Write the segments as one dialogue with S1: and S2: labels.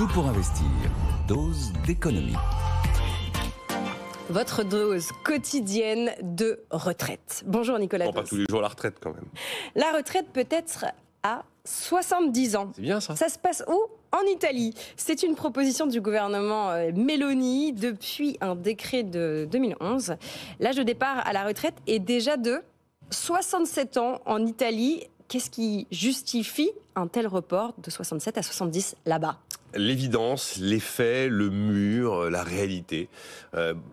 S1: Tout pour investir. Dose d'économie.
S2: Votre dose quotidienne de retraite. Bonjour Nicolas.
S3: Non, pas tous les jours la retraite quand même.
S2: La retraite peut être à 70 ans.
S3: C'est bien ça.
S2: Ça se passe où ? En Italie. C'est une proposition du gouvernement Meloni depuis un décret de 2011. L'âge de départ à la retraite est déjà de 67 ans en Italie. Qu'est-ce qui justifie un tel report de 67 à 70 là-bas ?
S3: L'évidence, les faits, le mur, la réalité.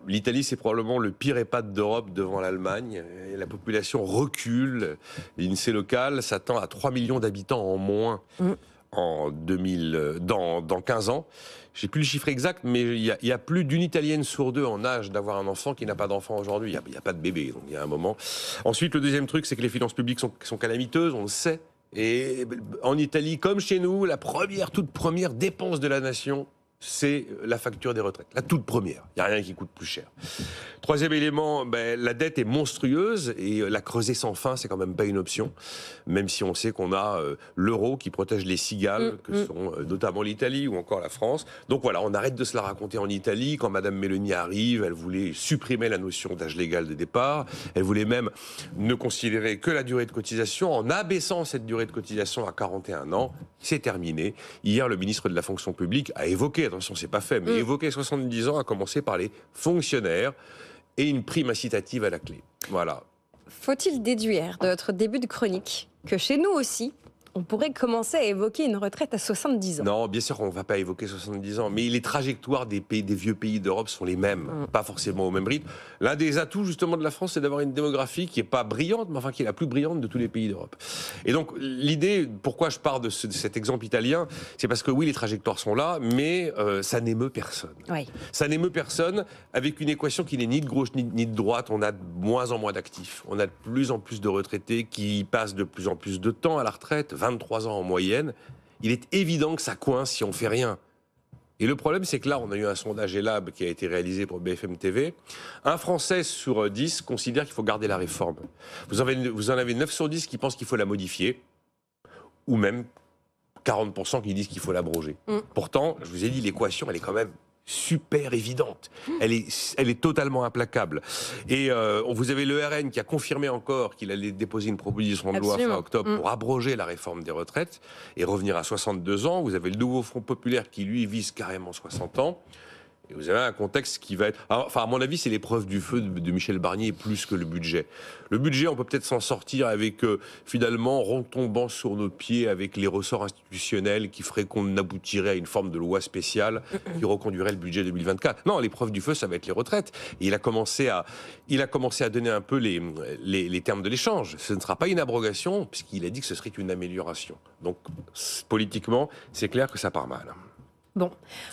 S3: L'Italie, c'est probablement le pire EHPAD d'Europe devant l'Allemagne. Et la population recule. L'INSEE local s'attend à 3 millions d'habitants en moins en 2000, dans 15 ans. Je n'ai plus le chiffre exact, mais il y a plus d'une Italienne sur deux en âge d'avoir un enfant qui n'a pas d'enfant aujourd'hui. Il n'y a pas de bébé, donc il y a un moment. Ensuite, le deuxième truc, c'est que les finances publiques sont calamiteuses, on le sait. Et en Italie, comme chez nous, la toute première dépense de la nation, c'est la facture des retraites. La toute première. Il n'y a rien qui coûte plus cher. Troisième élément, la dette est monstrueuse et la creuser sans fin, c'est quand même pas une option. Même si on sait qu'on a l'euro qui protège les cigales, que sont notamment l'Italie ou encore la France. Donc voilà, on arrête de se la raconter en Italie. Quand Madame Meloni arrive, elle voulait supprimer la notion d'âge légal de départ. Elle voulait même ne considérer que la durée de cotisation en abaissant cette durée de cotisation à 41 ans. C'est terminé. Hier, le ministre de la fonction publique a évoqué, attention, c'est pas fait, mais évoqué 70 ans, à commencer par les fonctionnaires et une prime incitative à la clé. Voilà.
S2: Faut-il déduire de votre début de chronique que chez nous aussi, on pourrait commencer à évoquer une retraite à 70 ans ?
S3: Non, bien sûr, on ne va pas évoquer 70 ans, mais les trajectoires des vieux pays d'Europe sont les mêmes, pas forcément au même rythme. L'un des atouts, justement, de la France, c'est d'avoir une démographie qui n'est pas brillante, mais enfin qui est la plus brillante de tous les pays d'Europe. Et donc, l'idée, pourquoi je pars de cet exemple italien, c'est parce que oui, les trajectoires sont là, mais ça n'émeut personne.
S2: Oui.
S3: Ça n'émeut personne avec une équation qui n'est ni de gauche ni de droite. On a de moins en moins d'actifs. On a de plus en plus de retraités qui passent de plus en plus de temps à la retraite, 23 ans en moyenne. Il est évident que ça coince si on fait rien. Et le problème, c'est que là, on a eu un sondage ELAB qui a été réalisé pour BFM TV. Un Français sur 10 considère qu'il faut garder la réforme. Vous en avez 9 sur 10 qui pensent qu'il faut la modifier, ou même 40% qui disent qu'il faut l'abroger. Pourtant, je vous ai dit, l'équation, elle est quand même super évidente. Elle est totalement implacable. Et vous avez le RN qui a confirmé encore qu'il allait déposer une proposition de loi fin octobre pour abroger la réforme des retraites et revenir à 62 ans. Vous avez le nouveau Front populaire qui, lui, vise carrément 60 ans. Et vous avez un contexte qui va être... Enfin, à mon avis, c'est l'épreuve du feu de Michel Barnier plus que le budget. Le budget, on peut peut-être s'en sortir avec, finalement, retombant sur nos pieds avec les ressorts institutionnels qui feraient qu'on aboutirait à une forme de loi spéciale qui reconduirait le budget 2024. Non, l'épreuve du feu, ça va être les retraites. Et il a commencé à donner un peu les termes de l'échange. Ce ne sera pas une abrogation, puisqu'il a dit que ce serait une amélioration. Donc, politiquement, c'est clair que ça part mal.
S2: Bon,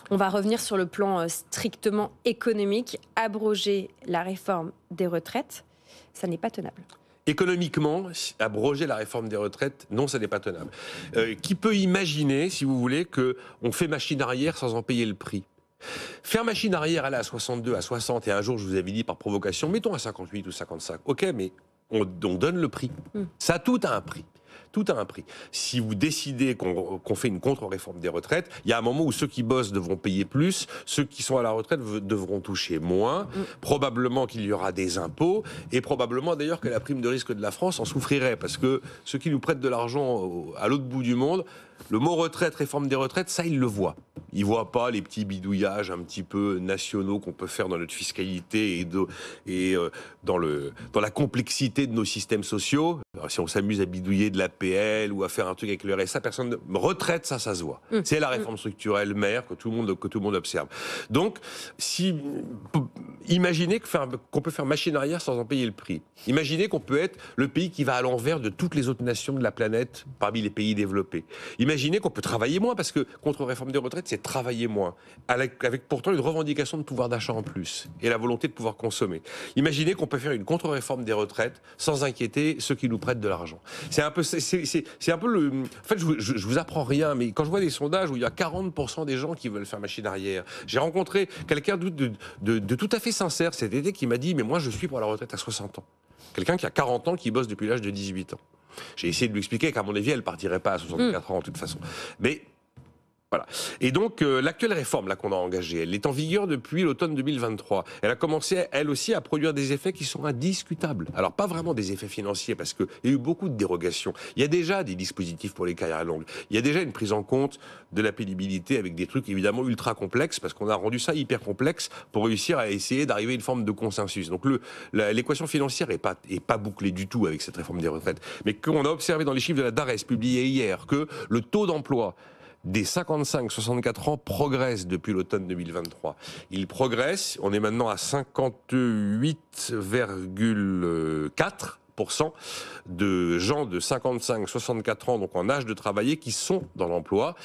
S2: on va revenir sur le plan strictement économique. Abroger la réforme des retraites, ça n'est pas tenable.
S3: Économiquement, abroger la réforme des retraites, non, ça n'est pas tenable. Qui peut imaginer, si vous voulez, qu'on fait machine arrière sans en payer le prix ? Faire machine arrière, aller à 62, à 60, et un jour, je vous avais dit par provocation, mettons à 58 ou 55. Ok, mais on donne le prix. Ça, tout a un prix. Tout a un prix. Si vous décidez qu'on fait une contre-réforme des retraites, il y a un moment où ceux qui bossent devront payer plus, ceux qui sont à la retraite devront toucher moins, probablement qu'il y aura des impôts, et probablement d'ailleurs que la prime de risque de la France en souffrirait, parce que ceux qui nous prêtent de l'argent à l'autre bout du monde, le mot retraite, réforme des retraites, ça, ils le voient. Ils ne voient pas les petits bidouillages un petit peu nationaux qu'on peut faire dans notre fiscalité et dans la complexité de nos systèmes sociaux. Alors, si on s'amuse à bidouiller de l'APL ou à faire un truc avec le RSA, personne ne... Retraite, ça se voit. C'est la réforme structurelle mère que tout le monde observe. Donc, imaginez qu'on peut faire machine arrière sans en payer le prix. Imaginez qu'on peut être le pays qui va à l'envers de toutes les autres nations de la planète parmi les pays développés. Imaginez qu'on peut travailler moins, parce que contre-réforme des retraites, c'est travailler moins, avec pourtant une revendication de pouvoir d'achat en plus, et la volonté de pouvoir consommer. Imaginez qu'on peut faire une contre-réforme des retraites sans inquiéter ceux qui nous prêtent de l'argent. C'est un peu le... En fait, je vous apprends rien, mais quand je vois des sondages où il y a 40% des gens qui veulent faire machine arrière, j'ai rencontré quelqu'un de tout à fait sincère cet été qui m'a dit « mais moi je suis pour la retraite à 60 ans ». Quelqu'un qui a 40 ans, qui bosse depuis l'âge de 18 ans. J'ai essayé de lui expliquer qu'à mon avis, elle partirait pas à 64 ans de toute façon. Mais Voilà. Et donc, l'actuelle réforme là qu'on a engagée, elle est en vigueur depuis l'automne 2023. Elle a commencé, elle aussi, à produire des effets qui sont indiscutables. Alors, pas vraiment des effets financiers, parce qu'il y a eu beaucoup de dérogations. Il y a déjà des dispositifs pour les carrières longues. Il y a déjà une prise en compte de la pénibilité avec des trucs évidemment ultra complexes, parce qu'on a rendu ça hyper complexe pour réussir à essayer d'arriver à une forme de consensus. Donc, l'équation financière est pas bouclée du tout avec cette réforme des retraites. Mais qu'on a observé dans les chiffres de la DARES publiés hier, que le taux d'emploi des 55-64 ans progresse depuis l'automne 2023. Il progresse, on est maintenant à 58,4% de gens de 55-64 ans, donc en âge de travailler, qui sont dans l'emploi.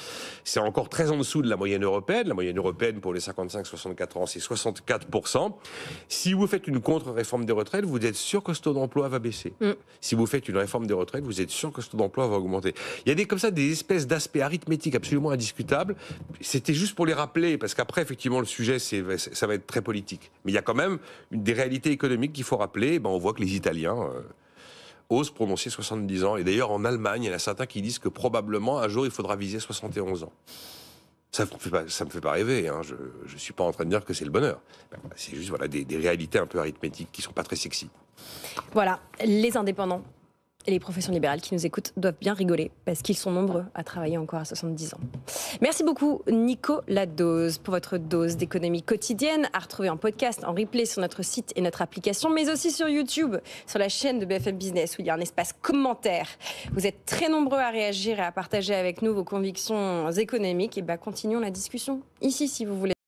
S3: C'est encore très en dessous de la moyenne européenne. La moyenne européenne pour les 55-64 ans, c'est 64%. Si vous faites une contre-réforme des retraites, vous êtes sûr que ce taux d'emploi va baisser. Si vous faites une réforme des retraites, vous êtes sûr que ce taux d'emploi va augmenter. Il y a comme ça des espèces d'aspects arithmétiques absolument indiscutables. C'était juste pour les rappeler, parce qu'après, effectivement, le sujet, ça va être très politique. Mais il y a quand même des réalités économiques qu'il faut rappeler. On voit que les Italiens osent prononcer 70 ans. Et d'ailleurs, en Allemagne, il y en a certains qui disent que probablement, un jour, il faudra viser 71 ans. Ça me fait pas rêver. Hein. Je ne suis pas en train de dire que c'est le bonheur. C'est juste des réalités un peu arithmétiques qui ne sont pas très sexy.
S2: Voilà, les indépendants et les professions libérales qui nous écoutent doivent bien rigoler parce qu'ils sont nombreux à travailler encore à 70 ans. Merci beaucoup Nico Ladoze pour votre dose d'économie quotidienne, à retrouver en podcast, en replay sur notre site et notre application, mais aussi sur YouTube, sur la chaîne de BFM Business où il y a un espace commentaire. Vous êtes très nombreux à réagir et à partager avec nous vos convictions économiques. Et continuons la discussion ici si vous voulez.